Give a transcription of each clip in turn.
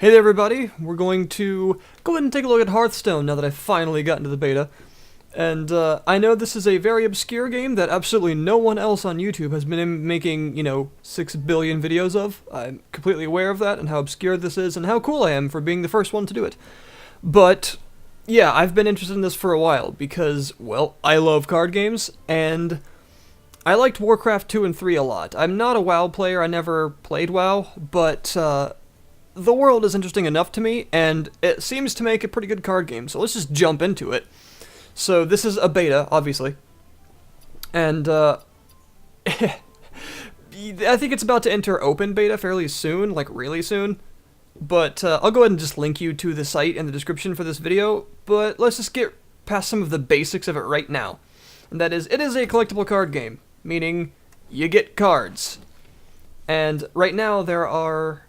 Hey there everybody, we're going to go ahead and take a look at Hearthstone now that I've finally gotten to the beta. And I know this is a very obscure game that absolutely no one else on YouTube has been making, 6 billion videos of. I'm completely aware of that and how obscure this is and how cool I am for being the first one to do it. But, yeah, I've been interested in this for a while because, well, I love card games and I liked Warcraft 2 and 3 a lot. I'm not a WoW player, I never played WoW, but the world is interesting enough to me, and it seems to make a pretty good card game, so let's just jump into it. So this is a beta, obviously, and I think it's about to enter open beta fairly soon, like really soon, but I'll go ahead and just link you to the site in the description for this video, but let's just get past some of the basics of it right now. And that is, it is a collectible card game, meaning you get cards. And right now there are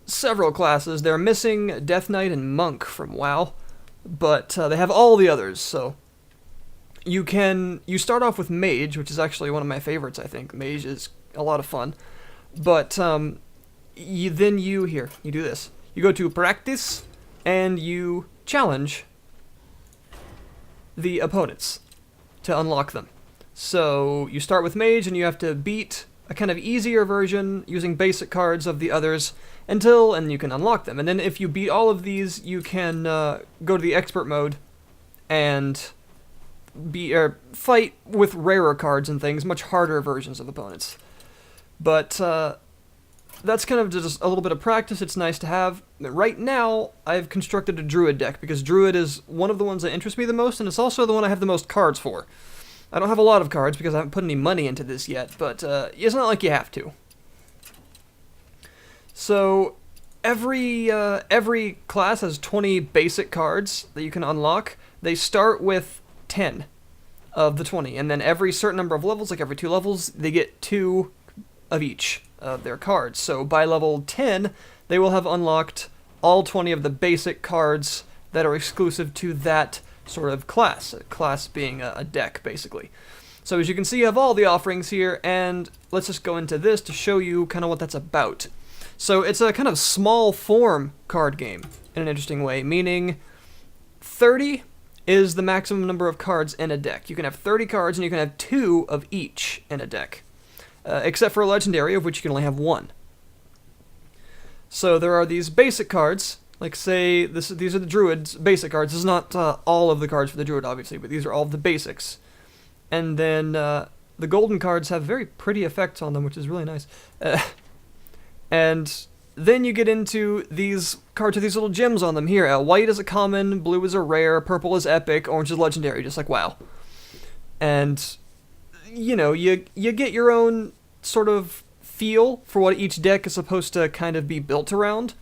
several classes. They're missing Death Knight and Monk from WoW, but they have all the others, so you start off with Mage, which is actually one of my favorites, I think. Mage is a lot of fun, but then you do this. You go to Practice, and you challenge the opponents to unlock them. So you start with Mage, and you have to beat a kind of easier version using basic cards of the others and you can unlock them. And then if you beat all of these, you can go to the expert mode and fight with rarer cards and things, much harder versions of opponents. But that's kind of just a little bit of practice. It's nice to have. Right now, I've constructed a Druid deck because Druid is one of the ones that interests me the most, and it's also the one I have the most cards for. I don't have a lot of cards because I haven't put any money into this yet, but it's not like you have to. So every class has 20 basic cards that you can unlock. They start with 10 of the 20, and then every certain number of levels, like every 2 levels, they get 2 of each of their cards. So by level 10, they will have unlocked all 20 of the basic cards that are exclusive to that sort of class, a class being a deck, basically. So as you can see, you have all the offerings here, and let's just go into this to show you kind of what that's about. So it's a kind of small form card game in an interesting way, meaning 30 is the maximum number of cards in a deck. You can have 30 cards, and you can have 2 of each in a deck, except for a legendary, of which you can only have 1. So there are these basic cards. Like, say, these are the Druid's basic cards. This is not all of the cards for the Druid, obviously, but these are all of the basics. And then the golden cards have very pretty effects on them, which is really nice. And then you get into these cards with these little gems on them here. White is a common, blue is a rare, purple is epic, orange is legendary, just like WoW. And, you get your own sort of feel for what each deck is supposed to kind of be built around.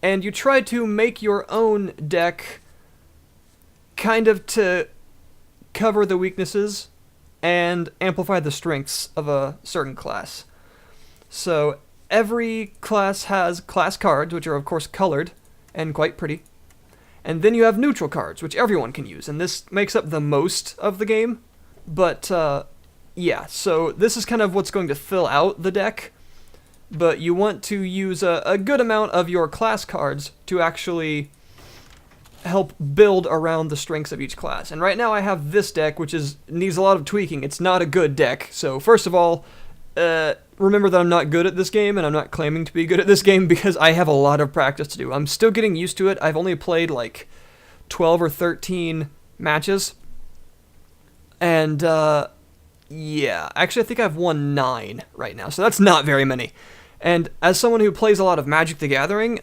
And you try to make your own deck kind of to cover the weaknesses and amplify the strengths of a certain class. So every class has class cards, which are of course colored and quite pretty. And then you have neutral cards, which everyone can use, and this makes up the most of the game. But yeah, so this is kind of what's going to fill out the deck. But you want to use a good amount of your class cards to actually help build around the strengths of each class. And right now I have this deck, which needs a lot of tweaking. It's not a good deck. So first of all, remember that I'm not good at this game, and I'm not claiming to be good at this game because I have a lot of practice to do. I'm still getting used to it. I've only played like 12 or 13 matches. And yeah, actually I think I've won 9 right now, so that's not very many. And as someone who plays a lot of Magic the Gathering,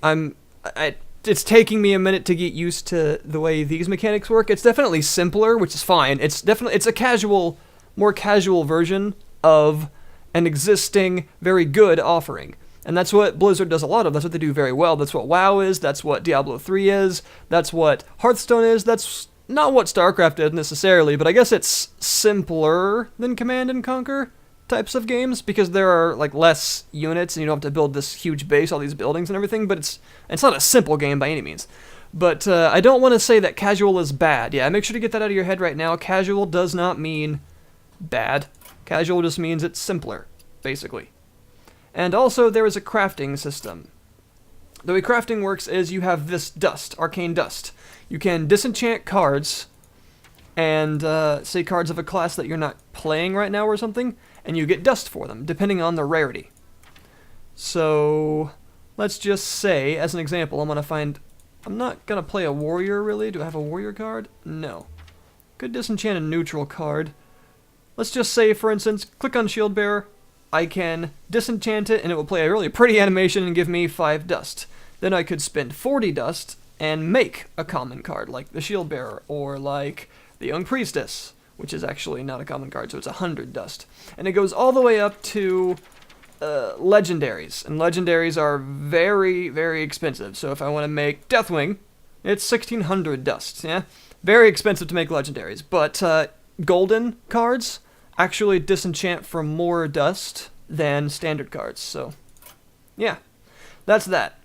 it's taking me a minute to get used to the way these mechanics work. It's definitely simpler, which is fine. It's a more casual version of an existing, very good offering. And that's what Blizzard does a lot of. That's what they do very well. That's what WoW is. That's what Diablo 3 is. That's what Hearthstone is. That's not what StarCraft is necessarily, but I guess it's simpler than Command & Conquer types of games because there are like less units and you don't have to build this huge base, all these buildings and everything, but it's not a simple game by any means. But I don't want to say that casual is bad. Yeah, make sure to get that out of your head right now. Casual does not mean bad. Casual just means it's simpler, basically. And also there is a crafting system. The way crafting works is you have this dust, arcane dust. You can disenchant cards, and say cards of a class that you're not playing right now or something, and you get dust for them, depending on the rarity. So, let's just say, as an example, I'm not going to play a warrior, really. Do I have a warrior card? No. Could disenchant a neutral card. Let's just say, for instance, click on Shield Bearer. I can disenchant it, and it will play a really pretty animation and give me 5 dust. Then I could spend 40 dust and make a common card, like the Shield Bearer, or like the Young Priestess, which is actually not a common card, so it's 100 dust. And it goes all the way up to legendaries, and legendaries are very, very expensive. So if I want to make Deathwing, it's 1600 dust, yeah? Very expensive to make legendaries, but golden cards actually disenchant for more dust than standard cards, so yeah, that's that.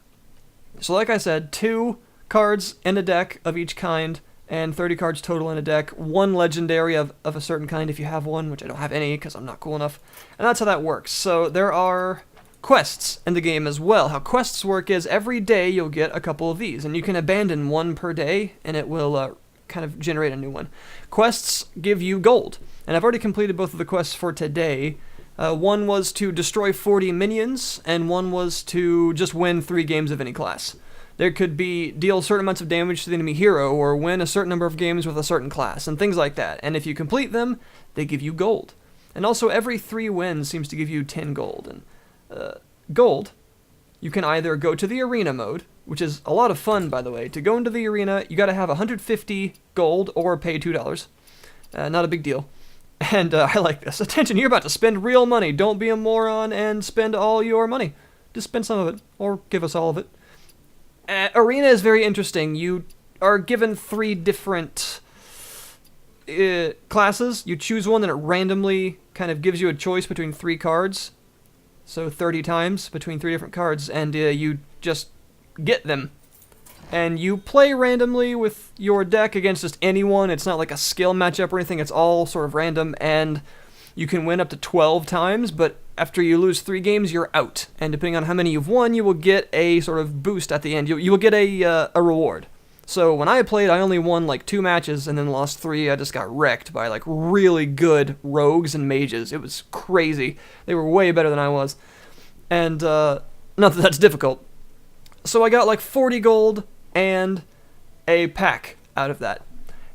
So like I said, 2 cards in a deck of each kind, and 30 cards total in a deck, 1 legendary of a certain kind if you have one, which I don't have any because I'm not cool enough, and that's how that works. So there are quests in the game as well. How quests work is every day you'll get a couple of these, and you can abandon 1 per day, and it will kind of generate a new one. Quests give you gold, and I've already completed both of the quests for today. One was to destroy 40 minions, and one was to just win 3 games of any class. There could be deal certain amounts of damage to the enemy hero, or win a certain number of games with a certain class, and things like that. And if you complete them, they give you gold. And also every 3 wins seems to give you 10 gold. And gold, you can either go to the arena mode, which is a lot of fun, by the way. To go into the arena, you gotta have 150 gold or pay $2. Not a big deal. And I like this. Attention, you're about to spend real money. Don't be a moron and spend all your money. Just spend some of it, or give us all of it. Arena is very interesting. You are given 3 different classes. You choose one, and it randomly kind of gives you a choice between 3 cards. So 30 times between 3 different cards, and you just get them. And you play randomly with your deck against just anyone. It's not like a skill matchup or anything. It's all sort of random, and you can win up to 12 times, but after you lose 3 games, you're out. And depending on how many you've won, you will get a sort of boost at the end. You will get a reward. So when I played, I only won like 2 matches and then lost 3. I just got wrecked by like really good rogues and mages. It was crazy. They were way better than I was. And not that that's difficult. So I got like 40 gold and a pack out of that.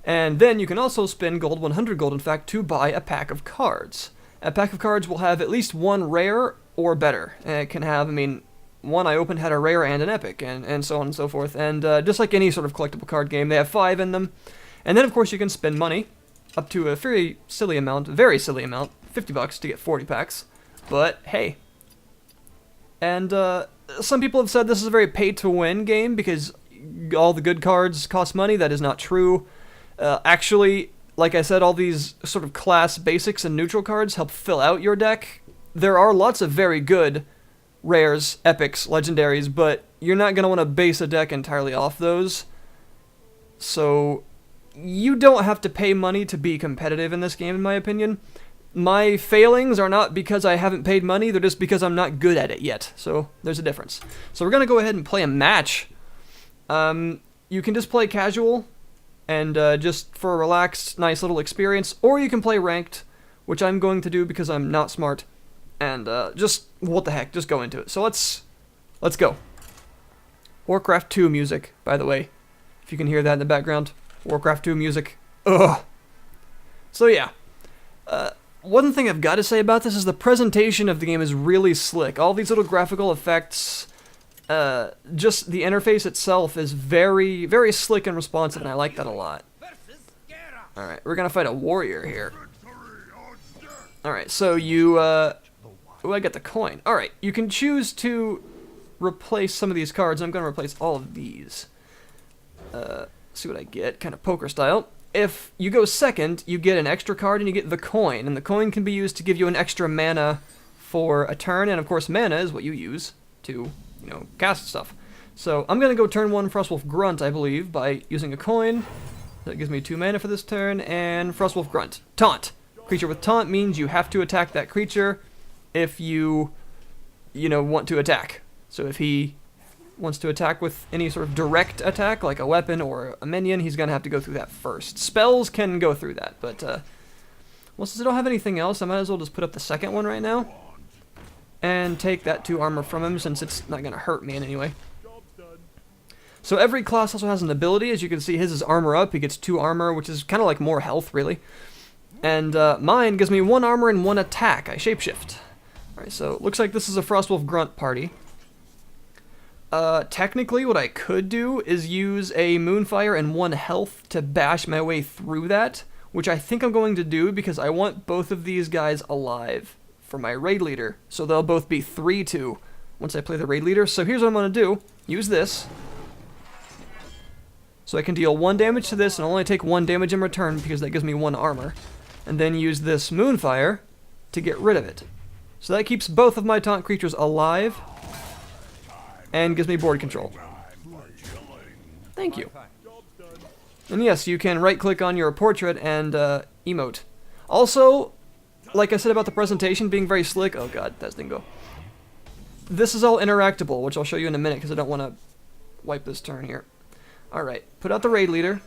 And then you can also spend gold, 100 gold in fact, to buy a pack of cards. A pack of cards will have at least 1 rare or better. And it can have, one I opened had a rare and an epic, and so on and so forth. And just like any sort of collectible card game, they have 5 in them. And then, of course, you can spend money up to a very silly amount, $50 to get 40 packs. But, hey. And some people have said this is a very pay-to-win game because all the good cards cost money. That is not true. Actually, like I said, all these sort of class basics and neutral cards help fill out your deck. There are lots of very good rares, epics, legendaries, but you're not going to want to base a deck entirely off those. So you don't have to pay money to be competitive in this game, in my opinion. My failings are not because I haven't paid money, they're just because I'm not good at it yet. So there's a difference. So we're going to go ahead and play a match. You can just play casual and just for a relaxed, nice little experience, or you can play ranked, which I'm going to do because I'm not smart. And just, what the heck, just go into it. So let's go. Warcraft 2 music, by the way. If you can hear that in the background. Warcraft 2 music. Ugh. So yeah. One thing I've got to say about this is the presentation of the game is really slick. All these little graphical effects, just the interface itself is very, very slick and responsive, and I like that a lot. Alright, we're gonna fight a warrior here. Alright, so you, oh, I got the coin. Alright, you can choose to replace some of these cards. I'm gonna replace all of these. See what I get, kind of poker style. If you go second, you get an extra card and you get the coin. And the coin can be used to give you an extra mana for a turn. And of course, mana is what you use to, cast stuff. So I'm going to go turn 1 Frostwolf Grunt, I believe, by using a coin. That gives me 2 mana for this turn. And Frostwolf Grunt. Taunt. Creature with taunt means you have to attack that creature if you want to attack. So if he wants to attack with any sort of direct attack, like a weapon or a minion, he's going to have to go through that first. Spells can go through that, but, well, since I don't have anything else, I might as well just put up the second one right now. And take that 2 armor from him, since it's not going to hurt me in any way. So every class also has an ability. As you can see, his is armor up. He gets 2 armor, which is kind of like more health, really. And mine gives me 1 armor and 1 attack. I shapeshift. Alright, so looks like this is a Frostwolf Grunt party. Technically, what I could do is use a Moonfire and 1 health to bash my way through that, which I think I'm going to do because I want both of these guys alive for my raid leader. So they'll both be 3-2 once I play the raid leader. So here's what I'm going to do. Use this. So I can deal 1 damage to this and only take 1 damage in return because that gives me 1 armor. And then use this Moonfire to get rid of it. So that keeps both of my taunt creatures alive and gives me board control. Thank you. And yes, you can right-click on your portrait and emote. Also, like I said about the presentation being very slick, oh god, that didn't go. This is all interactable, which I'll show you in a minute because I don't want to wipe this turn here. Alright, put out the raid leader.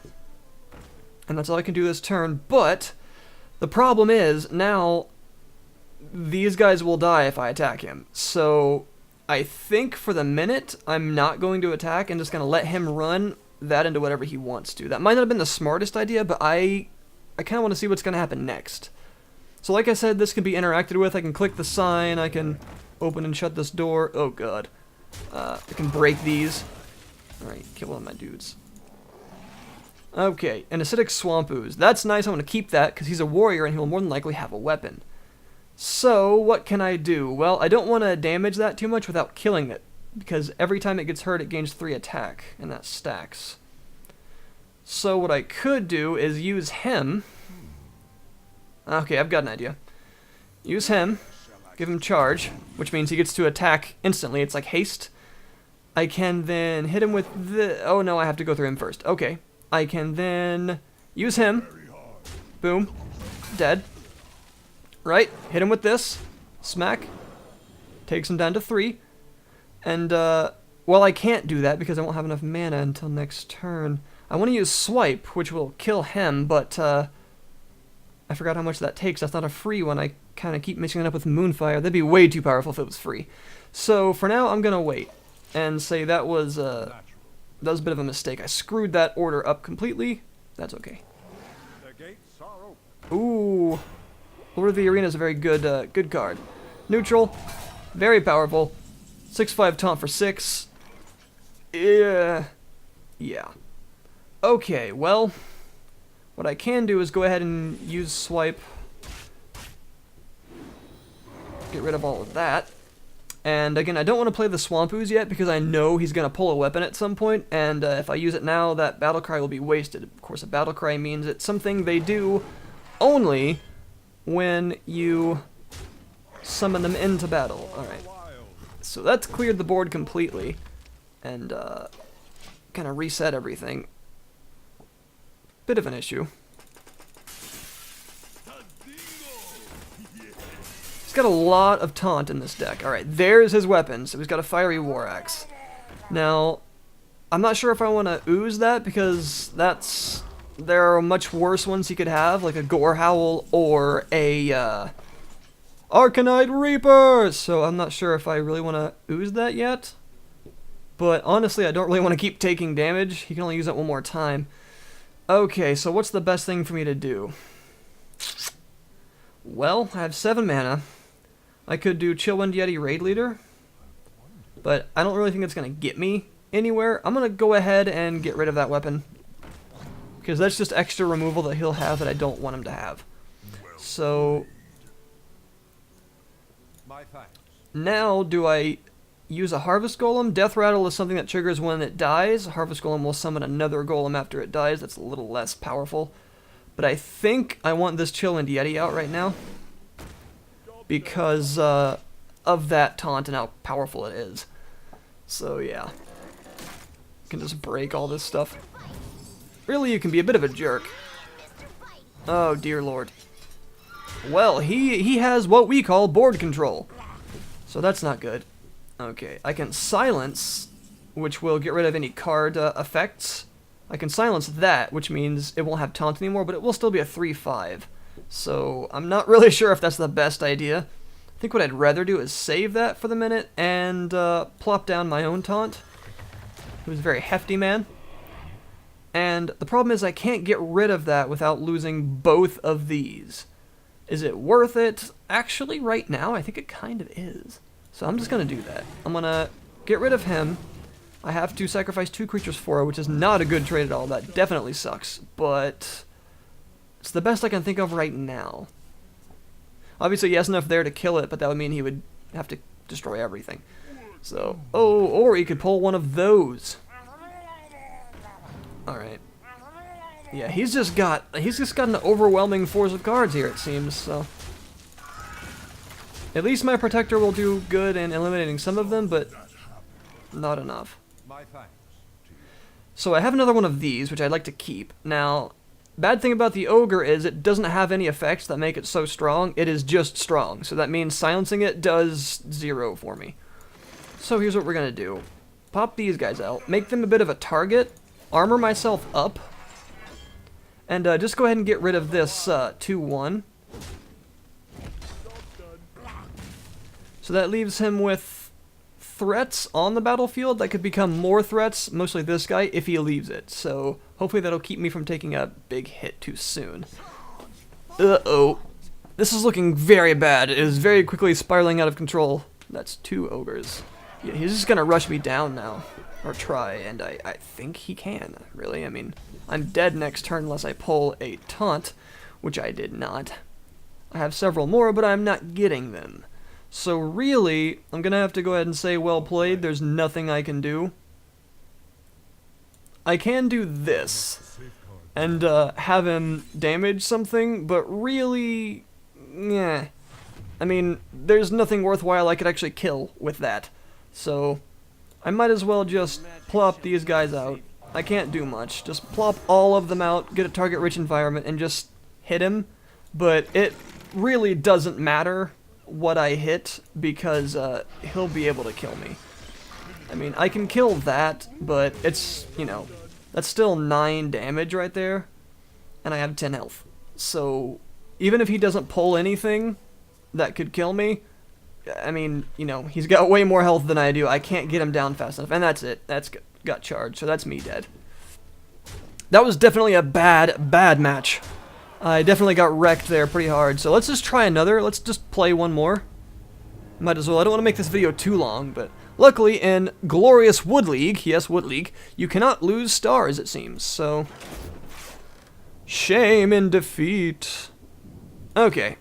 And that's all I can do this turn, but the problem is, now these guys will die if I attack him. So I think for the minute, I'm not going to attack and just going to let him run that into whatever he wants to. That might not have been the smartest idea, but I kind of want to see what's going to happen next. So like I said, this can be interacted with. I can click the sign, I can open and shut this door. Oh god. I can break these. Alright, kill one of my dudes. Okay, an acidic swamp ooze. That's nice, I want to keep that, because he's a warrior and he will more than likely have a weapon. So, what can I do? Well, I don't want to damage that too much without killing it, because every time it gets hurt it gains 3 attack, and that stacks. So what I could do is use him. Okay, I've got an idea. Use him, give him charge, which means he gets to attack instantly. It's like haste. I can then hit him with the... Oh no, I have to go through him first. Okay. I can then use him. Boom. Dead. Right, hit him with this. Smack. Takes him down to 3. And, well, I can't do that because I won't have enough mana until next turn. I want to use Swipe, which will kill him, but, I forgot how much that takes. That's not a free one. I kind of keep mixing it up with Moonfire. That'd be way too powerful if it was free. So, for now, I'm going to wait and say that was a bit of a mistake. I screwed that order up completely. That's okay. Ooh. Lord of the Arena is a very good, good card. Neutral. Very powerful. 6/5 taunt for 6. Yeah. Okay, well, what I can do is go ahead and use Swipe. Get rid of all of that. And again, I don't want to play the Swamp Ooze yet because I know he's going to pull a weapon at some point, and if I use it now, that Battle Cry will be wasted. Of course, a Battle Cry means it's something they do only when you summon them into battle. Alright. So that's cleared the board completely, and kind of reset everything. Bit of an issue. He's got a lot of taunt in this deck. Alright, there's his weapon. So he's got a Fiery War Axe. Now, I'm not sure if I want to ooze that because there are much worse ones he could have, like a Gore Howl or a Arcanite Reaper. So I'm not sure if I really want to ooze that yet. But honestly, I don't really want to keep taking damage. He can only use that one more time. Okay, so what's the best thing for me to do? Well, I have 7 mana. I could do Chillwind Yeti Raid Leader, but I don't really think it's going to get me anywhere. I'm going to go ahead and get rid of that weapon, because that's just extra removal that he'll have that I don't want him to have. So, now do I use a Harvest Golem? Death Rattle is something that triggers when it dies. Harvest Golem will summon another Golem after it dies. That's a little less powerful. But I think I want this Chillwind Yeti out right now because of that taunt and how powerful it is. So yeah, you can just break all this stuff. Really, you can be a bit of a jerk. Oh dear lord. Well, he has what we call board control, so that's not good. Okay, I can silence which will get rid of any card effects. I can silence that, which means it won't have taunt anymore, but it will still be a 3/5. So I'm not really sure if that's the best idea. I think what I'd rather do is save that for the minute and plop down my own taunt. It was a very hefty man. And the problem is I can't get rid of that without losing both of these. Is it worth it? Actually, right now, I think it kind of is. So I'm just going to do that. I'm going to get rid of him. I have to sacrifice 2 creatures for it, which is not a good trade at all. That definitely sucks. But it's the best I can think of right now. Obviously, he has enough there to kill it, but that would mean he would have to destroy everything. So, oh, or he could pull one of those. Alright. Yeah, he's just got an overwhelming force of cards here, it seems, so. At least my protector will do good in eliminating some of them, but not enough. So I have another one of these, which I'd like to keep. Now, bad thing about the ogre is it doesn't have any effects that make it so strong. It is just strong, so that means silencing it does 0 for me. So here's what we're gonna do. Pop these guys out, make them a bit of a target, armor myself up, and just go ahead and get rid of this 2/1. So that leaves him with threats on the battlefield that could become more threats, mostly this guy, if he leaves it. So hopefully that'll keep me from taking a big hit too soon. Uh-oh. This is looking very bad. It is very quickly spiraling out of control. That's 2 ogres. Yeah, he's just gonna rush me down now. Or try, and I think he can, really. I mean, I'm dead next turn unless I pull a taunt, which I did not. I have several more, but I'm not getting them. So really, I'm gonna have to go ahead and say well played. There's nothing I can do. I can do this, and have him damage something, but really, yeah. I mean, there's nothing worthwhile I could actually kill with that. So I might as well just plop these guys out. I can't do much. Just plop all of them out, get a target-rich environment, and just hit him. But it really doesn't matter what I hit, because he'll be able to kill me. I mean, I can kill that, but it's, you know, that's still 9 damage right there, and I have 10 health. So even if he doesn't pull anything that could kill me, I mean, you know, he's got way more health than I do. I can't get him down fast enough. And that's it. That's got charged. So that's me dead. That was definitely a bad match. I definitely got wrecked there pretty hard. So let's just try another. Let's just play one more. Might as well. I don't want to make this video too long, but luckily in Glorious Wood League, yes, Wood League, you cannot lose stars, it seems. So, shame in defeat. Okay.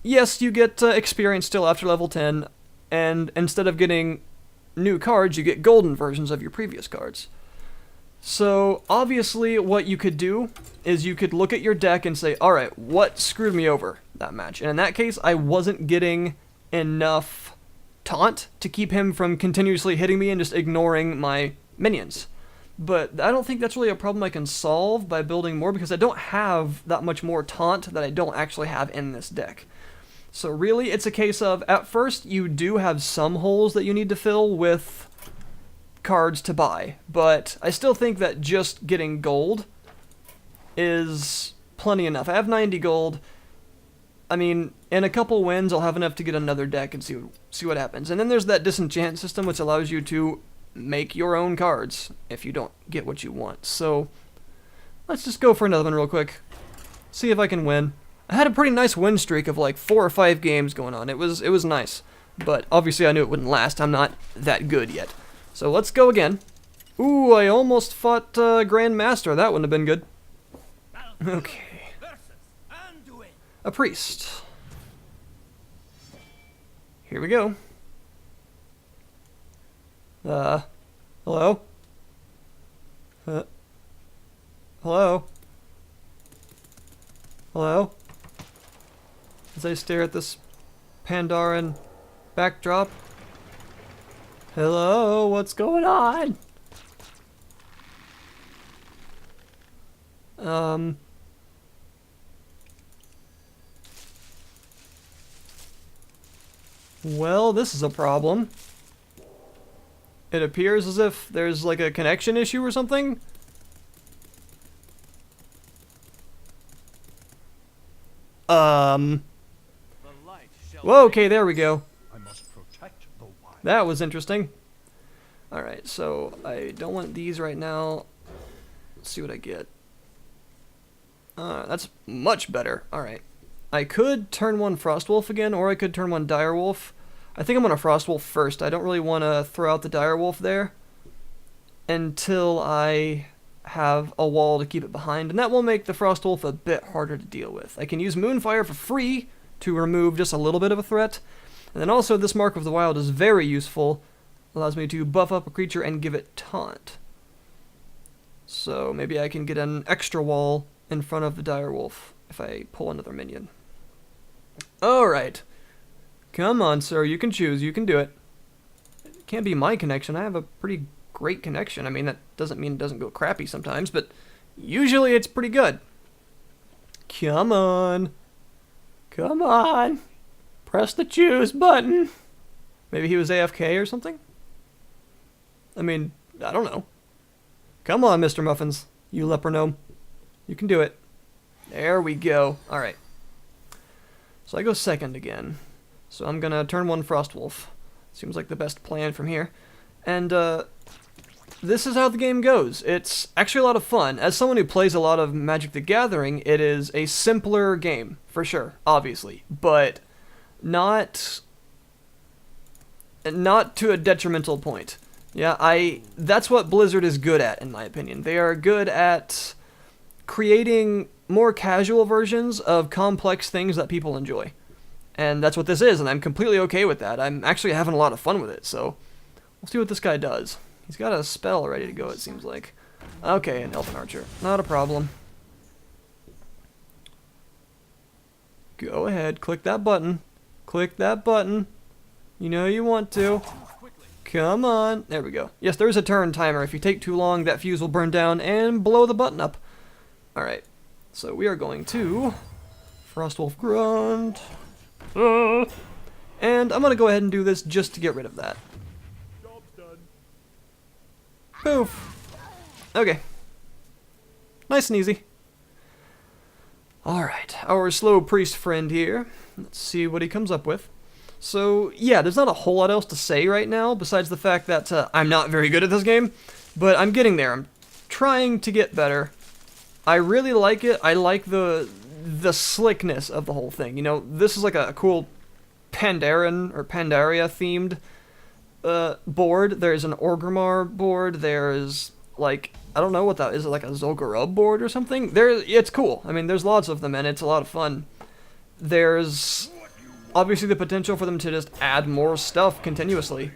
Yes, you get experience still after level 10, and instead of getting new cards, you get golden versions of your previous cards. So, obviously, what you could do is you could look at your deck and say, alright, what screwed me over that match? And in that case, I wasn't getting enough taunt to keep him from continuously hitting me and just ignoring my minions. But I don't think that's really a problem I can solve by building more, because I don't have that much more taunt that I don't actually have in this deck. So really, it's a case of, at first, you do have some holes that you need to fill with cards to buy, but I still think that just getting gold is plenty enough. I have 90 gold. I mean, in a couple wins, I'll have enough to get another deck and see what happens. And then there's that disenchant system, which allows you to make your own cards if you don't get what you want. So let's just go for another one real quick. See if I can win. I had a pretty nice win streak of like 4 or 5 games going on. It was nice. But obviously I knew it wouldn't last. I'm not that good yet. So let's go again. Ooh, I almost fought Grandmaster. That wouldn't have been good. Okay. A priest. Here we go. Hello? Hello? Hello? As I stare at this Pandaran backdrop. Hello? What's going on? Well, this is a problem. It appears as if there's like a connection issue or something. Whoa, okay, there we go. That was interesting. Alright, so I don't want these right now. Let's see what I get. That's much better. Alright. I could turn one Frostwolf again, or I could turn one Direwolf. I think I'm going to Frostwolf first. I don't really want to throw out the Direwolf there until I have a wall to keep it behind, and that will make the Frostwolf a bit harder to deal with. I can use Moonfire for free to remove just a little bit of a threat, and then also this Mark of the Wild is very useful. Allows me to buff up a creature and give it taunt. So maybe I can get an extra wall in front of the Direwolf if I pull another minion. Alright. Come on, sir. You can choose. You can do it. It can't be my connection. I have a pretty great connection. I mean, that doesn't mean it doesn't go crappy sometimes, but usually it's pretty good. Come on. Come on. Press the choose button. Maybe he was AFK or something? I mean, I don't know. Come on, Mr. Muffins. You leper gnome. You can do it. There we go. Alright. So I go second again. So I'm gonna turn one Frostwolf. Seems like the best plan from here. And, this is how the game goes. It's actually a lot of fun. As someone who plays a lot of Magic the Gathering, it is a simpler game, for sure, obviously. But not to a detrimental point. Yeah, that's what Blizzard is good at, in my opinion. They are good at creating more casual versions of complex things that people enjoy. And that's what this is, and I'm completely okay with that. I'm actually having a lot of fun with it, so we'll see what this guy does. He's got a spell ready to go, it seems like. Okay, an Elfin Archer. Not a problem. Go ahead, click that button. Click that button. You know you want to. Come on. There we go. Yes, there's a turn timer. If you take too long, that fuse will burn down and blow the button up. Alright. So we are going to Frostwolf Grunt. And I'm going to go ahead and do this just to get rid of that. Job's done. Poof. Okay. Nice and easy. Alright. Our slow priest friend here. Let's see what he comes up with. So, yeah, there's not a whole lot else to say right now, besides the fact that I'm not very good at this game, but I'm getting there. I'm trying to get better. I really like it. I like the slickness of the whole thing. You know, this is like a cool Pandaren or Pandaria themed board. There's an Orgrimmar board. There's, like, I don't know what that is. Is it like a Zolgarub board or something? It's cool. I mean, there's lots of them, and it's a lot of fun. There's obviously the potential for them to just add more stuff continuously.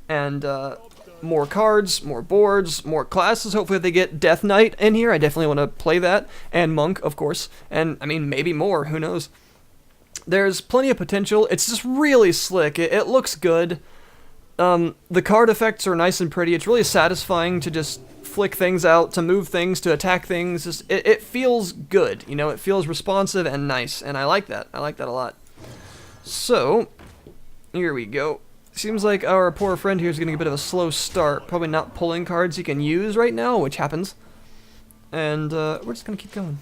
And more cards, more boards, more classes. Hopefully they get Death Knight in here. I definitely want to play that. And Monk, of course. And, I mean, maybe more. Who knows? There's plenty of potential. It's just really slick. It looks good. The card effects are nice and pretty. It's really satisfying to just flick things out, to move things, to attack things. Just, it feels good. You know, it feels responsive and nice. And I like that. I like that a lot. So, here we go. Seems like our poor friend here is getting a bit of a slow start. Probably not pulling cards he can use right now, which happens. And we're just going to keep going.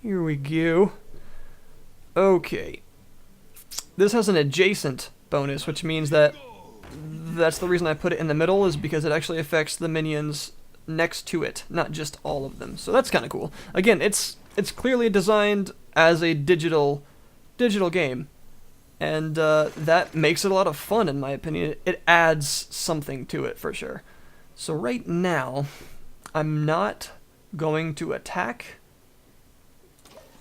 Here we go. Okay. This has an adjacent bonus, which means that that's the reason I put it in the middle, is because it actually affects the minions next to it, not just all of them. So that's kind of cool. Again, it's clearly designed as a digital game, and that makes it a lot of fun, in my opinion. It adds something to it for sure. So right now, I'm not going to attack.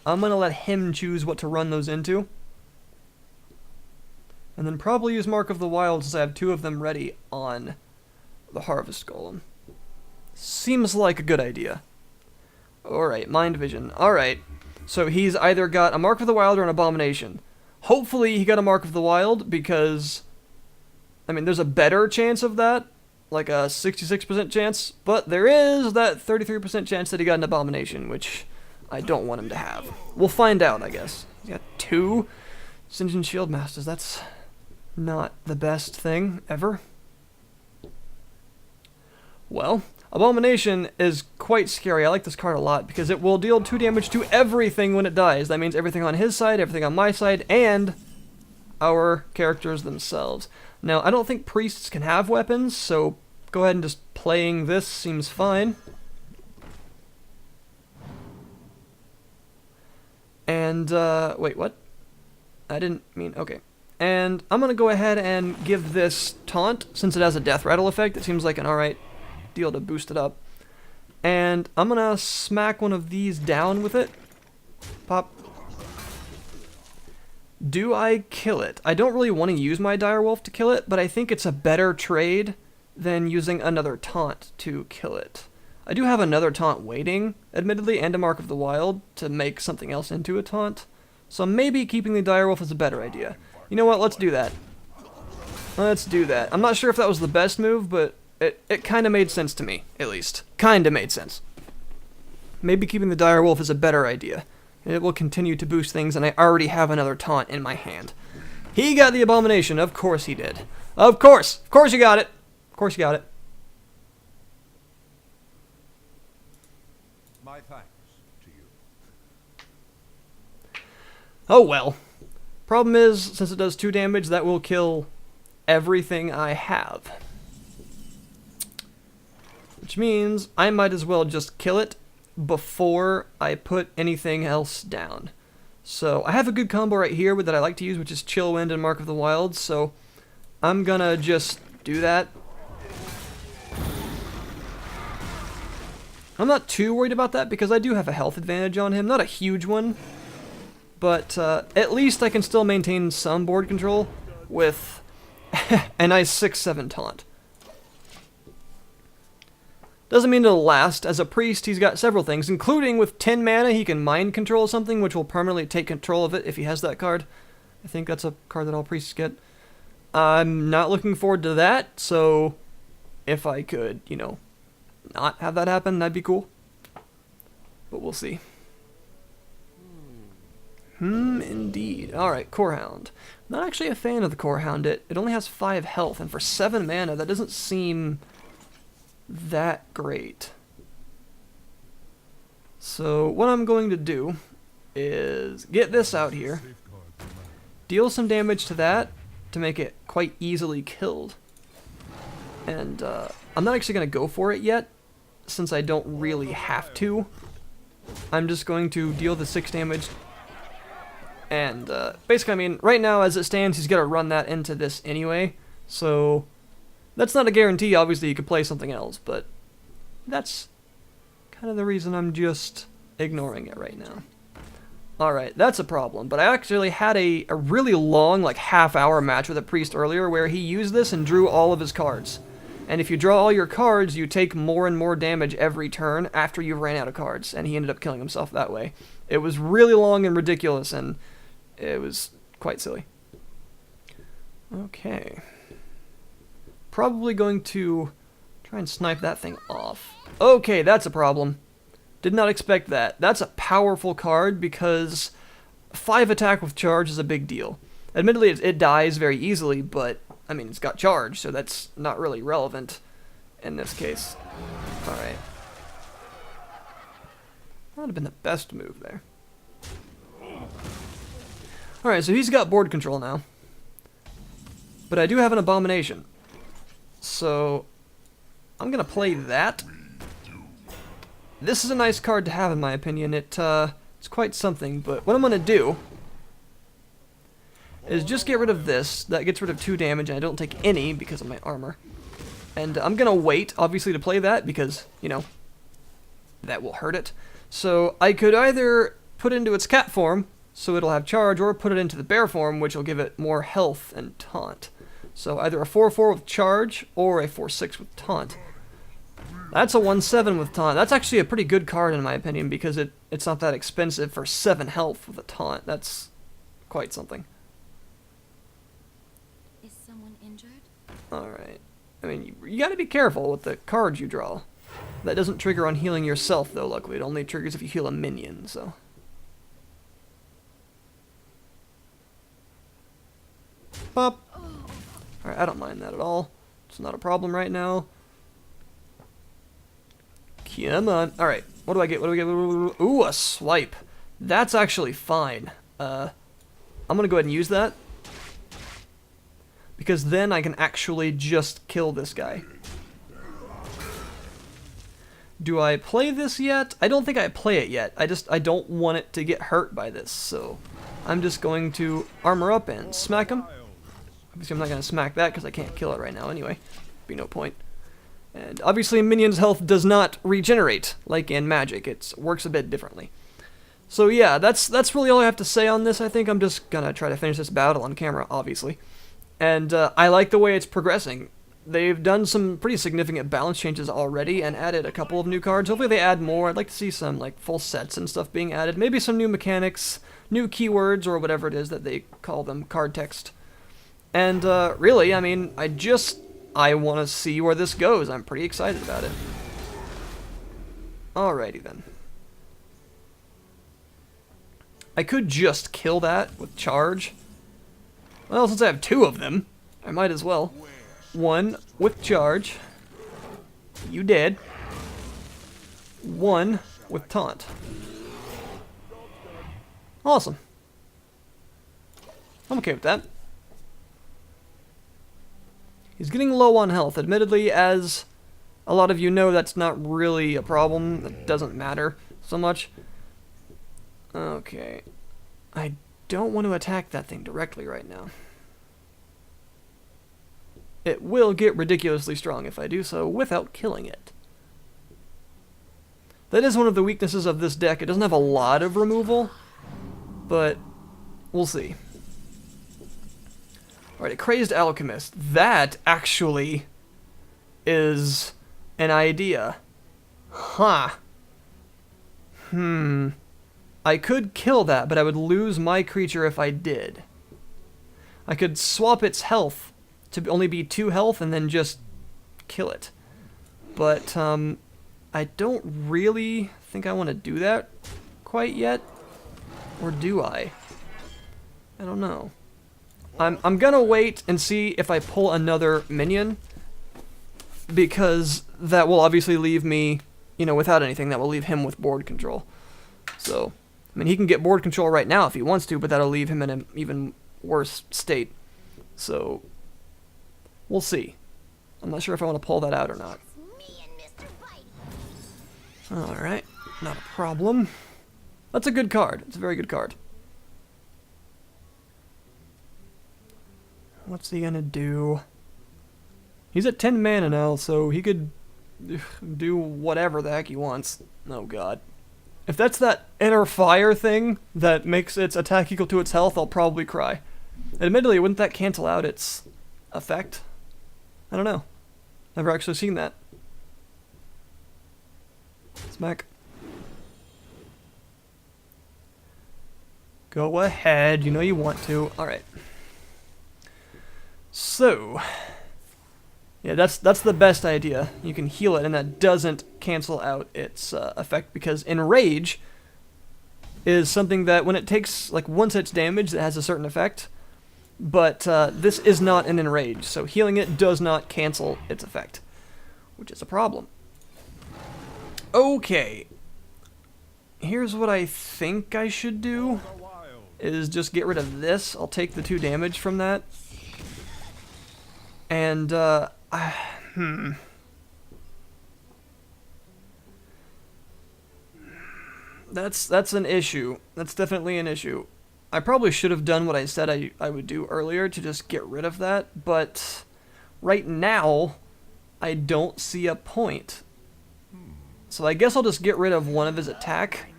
I'm going to let him choose what to run those into, and then probably use Mark of the Wild since I have two of them ready on the Harvest Golem. Seems like a good idea. Alright, Mind Vision. Alright. So he's either got a Mark of the Wild or an Abomination. Hopefully he got a Mark of the Wild, because, I mean, there's a better chance of that, like a 66% chance, but there is that 33% chance that he got an Abomination, which I don't want him to have. We'll find out, I guess. He's got two Sinjin Shield Masters. That's Not the best thing ever. Well, Abomination is quite scary. I like this card a lot because it will deal 2 damage to everything when it dies. That means everything on his side, everything on my side, and our characters themselves. Now, I don't think priests can have weapons, so go ahead and just playing this seems fine. And, wait, what? I didn't mean, okay. And I'm going to go ahead and give this taunt, since it has a death rattle effect. It seems like an alright deal to boost it up. And I'm going to smack one of these down with it. Pop. Do I kill it? I don't really want to use my direwolf to kill it, but I think it's a better trade than using another taunt to kill it. I do have another taunt waiting, admittedly, and a Mark of the Wild to make something else into a taunt. So maybe keeping the direwolf is a better idea. You know what? Let's do that. Let's do that. I'm not sure if that was the best move, but it kind of made sense to me, at least. Kind of made sense. Maybe keeping the direwolf is a better idea. It will continue to boost things, and I already have another taunt in my hand. He got the Abomination. Of course he did. Of course! Of course you got it! Of course you got it. My thanks to you. Oh well. Problem is, since it does 2 damage, that will kill everything I have. Which means I might as well just kill it before I put anything else down. So I have a good combo right here that I like to use, which is Chill Wind and Mark of the Wild, so I'm gonna just do that. I'm not too worried about that because I do have a health advantage on him, not a huge one, but at least I can still maintain some board control with a nice 6-7 taunt. Doesn't mean it'll last. As a priest, he's got several things, including with 10 mana, he can mind control something, which will permanently take control of it if he has that card. I think that's a card that all priests get. I'm not looking forward to that, so if I could, you know, not have that happen, that'd be cool. But we'll see. Indeed. Alright, Corehound. Not actually a fan of the Corehound. It only has 5 health, and for 7 mana, that doesn't seem that great. So what I'm going to do is get this out here, deal some damage to that to make it quite easily killed. And I'm not actually going to go for it yet, since I don't really have to. I'm just going to deal the 6 damage. And basically, I mean, right now as it stands, he's going to run that into this anyway. So that's not a guarantee. Obviously, you could play something else, but that's kind of the reason I'm just ignoring it right now. Alright, that's a problem, but I actually had a really long, like half-hour match with a priest earlier where he used this and drew all of his cards. And if you draw all your cards, you take more and more damage every turn after you've ran out of cards, and he ended up killing himself that way. It was really long and ridiculous, and it was quite silly. Okay. Probably going to try and snipe that thing off. Okay, that's a problem. Did not expect that. That's a powerful card because 5 attack with charge is a big deal. Admittedly, it dies very easily, but, I mean, it's got charge, so that's not really relevant in this case. Alright. That would have been the best move there. Alright, so he's got board control now. But I do have an Abomination. So I'm going to play that. This is a nice card to have in my opinion. It's quite something, but what I'm going to do is just get rid of this. That gets rid of 2 damage, and I don't take any because of my armor. And I'm going to wait, obviously, to play that because, you know, that will hurt it. So I could either put it into its cat form, so it'll have charge, or put it into the bear form, which will give it more health and taunt. So either a 4-4 with charge, or a 4-6 with taunt. That's a 1-7 with taunt. That's actually a pretty good card in my opinion, because it's not that expensive for 7 health with a taunt. That's quite something. Is someone injured? Alright. I mean, you gotta be careful with the cards you draw. That doesn't trigger on healing yourself, though, luckily. It only triggers if you heal a minion, so. Pop. Alright, I don't mind that at all. It's not a problem right now. Come on. Alright, what do I get? What do we get? Ooh, a swipe. That's actually fine. I'm gonna go ahead and use that. Because then I can actually just kill this guy. Do I play this yet? I don't think I play it yet. I don't want it to get hurt by this, so I'm just going to armor up and smack him. Obviously I'm not going to smack that because I can't kill it right now anyway. Be no point. And obviously Minion's health does not regenerate like in Magic. It works a bit differently. So yeah, that's really all I have to say on this. I think I'm just going to try to finish this battle on camera, obviously. And I like the way it's progressing. They've done some pretty significant balance changes already and added a couple of new cards. Hopefully they add more. I'd like to see some like full sets and stuff being added. Maybe some new mechanics, new keywords, or whatever it is that they call them, card text. And really, I mean, I want to see where this goes. I'm pretty excited about it. Alrighty then. I could just kill that with charge. Well, since I have two of them, I might as well. One with charge. You dead. One with taunt. Awesome. I'm okay with that. He's getting low on health. Admittedly, as a lot of you know, that's not really a problem. It doesn't matter so much. Okay. I don't want to attack that thing directly right now. It will get ridiculously strong if I do so without killing it. That is one of the weaknesses of this deck. It doesn't have a lot of removal, but we'll see. Alright, a Crazed Alchemist. That actually is an idea. Huh. I could kill that, but I would lose my creature if I did. I could swap its health to only be 2 health and then just kill it. But I don't really think I want to do that quite yet. Or do I? I don't know. I'm gonna wait and see if I pull another minion, because that will obviously leave me, without anything. That will leave him with board control. So, I mean, he can get board control right now if he wants to, but that'll leave him in an even worse state. So, we'll see. I'm not sure if I want to pull that out or not. Alright, not a problem. That's a good card. It's a very good card. What's he gonna do? He's at 10 mana now, so he could do whatever the heck he wants. Oh god. If that's that inner fire thing that makes its attack equal to its health, I'll probably cry. Admittedly, wouldn't that cancel out its effect? I don't know. Never actually seen that. Smack. Go ahead, you know you want to. Alright. So, yeah, that's the best idea. You can heal it, and that doesn't cancel out its effect, because Enrage is something that when it takes like 1 such damage, that has a certain effect, but this is not an Enrage, so healing it does not cancel its effect, which is a problem. Okay, here's what I think I should do, is just get rid of this. I'll take the 2 damage from that. And, That's an issue. That's definitely an issue. I probably should have done what I said I would do earlier to just get rid of that, but right now, I don't see a point. So I guess I'll just get rid of 1 of his attack,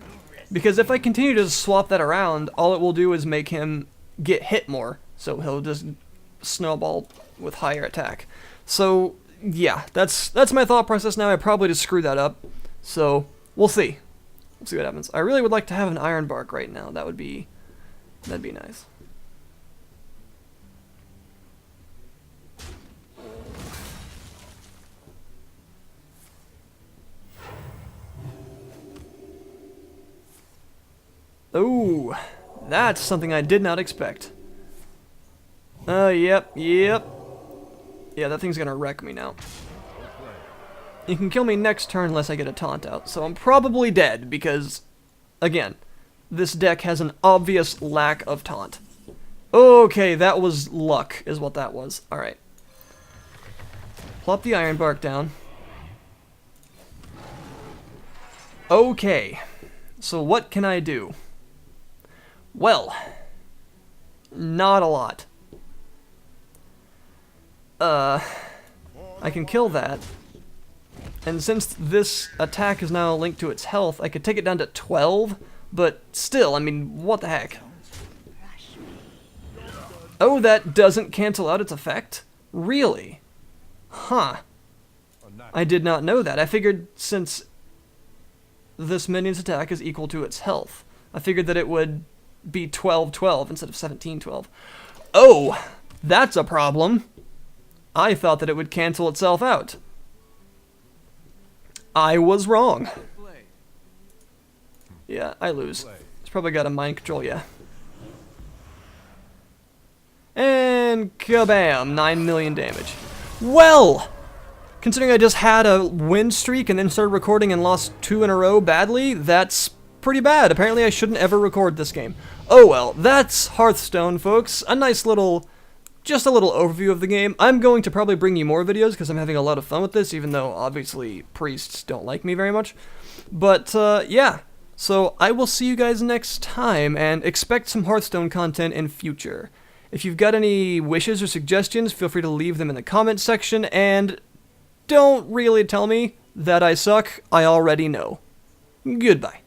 because if I continue to swap that around, all it will do is make him get hit more, so he'll just snowball with higher attack. So yeah, that's my thought process now. I probably just screwed that up, so we'll see. We'll see what happens. I really would like to have an Iron Bark right now. That'd be nice. Ooh, that's something I did not expect. Yep. Yeah, that thing's gonna wreck me now. You can kill me next turn unless I get a taunt out, so I'm probably dead because, again, this deck has an obvious lack of taunt. Okay, that was luck, is what that was. Alright. Plop the Iron Bark down. Okay, so what can I do? Well, not a lot. I can kill that. And since this attack is now linked to its health, I could take it down to 12, but still, I mean, what the heck? Oh, that doesn't cancel out its effect? Really? Huh. I did not know that. I figured since this minion's attack is equal to its health, I figured that it would be 12-12 instead of 17-12. Oh, that's a problem. I thought that it would cancel itself out. I was wrong. Yeah, I lose. It's probably got a mind control, yeah. And kabam! 9 million damage. Well! Considering I just had a win streak and then started recording and lost 2 in a row badly, that's pretty bad. Apparently I shouldn't ever record this game. Oh well, that's Hearthstone, folks. A nice little... just a little overview of the game. I'm going to probably bring you more videos because I'm having a lot of fun with this, even though obviously priests don't like me very much. But yeah, so I will see you guys next time, and expect some Hearthstone content in future. If you've got any wishes or suggestions, feel free to leave them in the comments section, and don't really tell me that I suck. I already know. Goodbye.